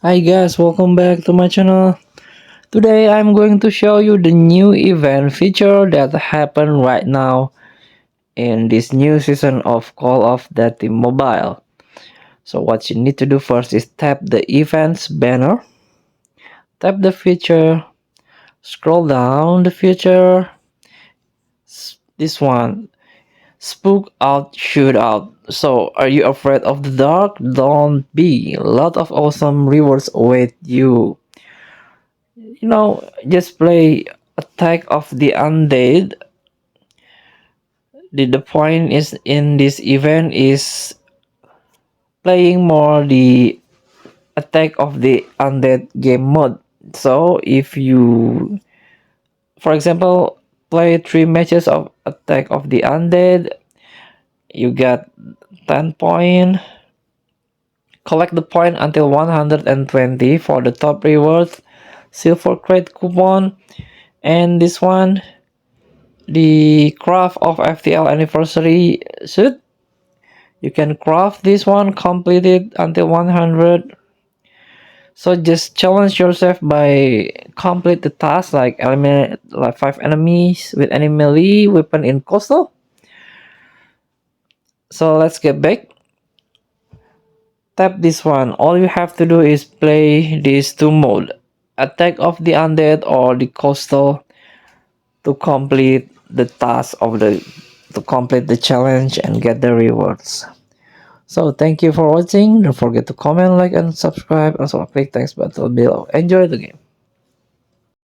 Hi guys, welcome back to my channel. Today I'm going to show you the new event feature that happened right now in this new season of Call of Duty Mobile. So what you need to do first is tap the events banner, tap the feature, scroll down the feature, this one, Spooked Out Shootout. So are you afraid of the dark? Don't be. A lot of awesome rewards await you. Just play Attack of the Undead. The point is in this event is playing more the Attack of the Undead game mode. So if you, for example, play 3 matches of Attack of the Undead, you get 10 point. Collect the point until 120 for the top rewards, silver crate coupon, and this one, the craft of FTL anniversary suit. You can craft this one, complete it until 100. So just challenge yourself by complete the task like eliminate like 5 enemies with any melee weapon in coastal. So let's get back. Tap this one. All you have to do is play these two mode, Attack of the Undead or the coastal, to complete the task of the to complete the challenge and get the rewards. So thank you for watching. Don't forget to comment, like, and subscribe. Also click thanks button below. Enjoy the game.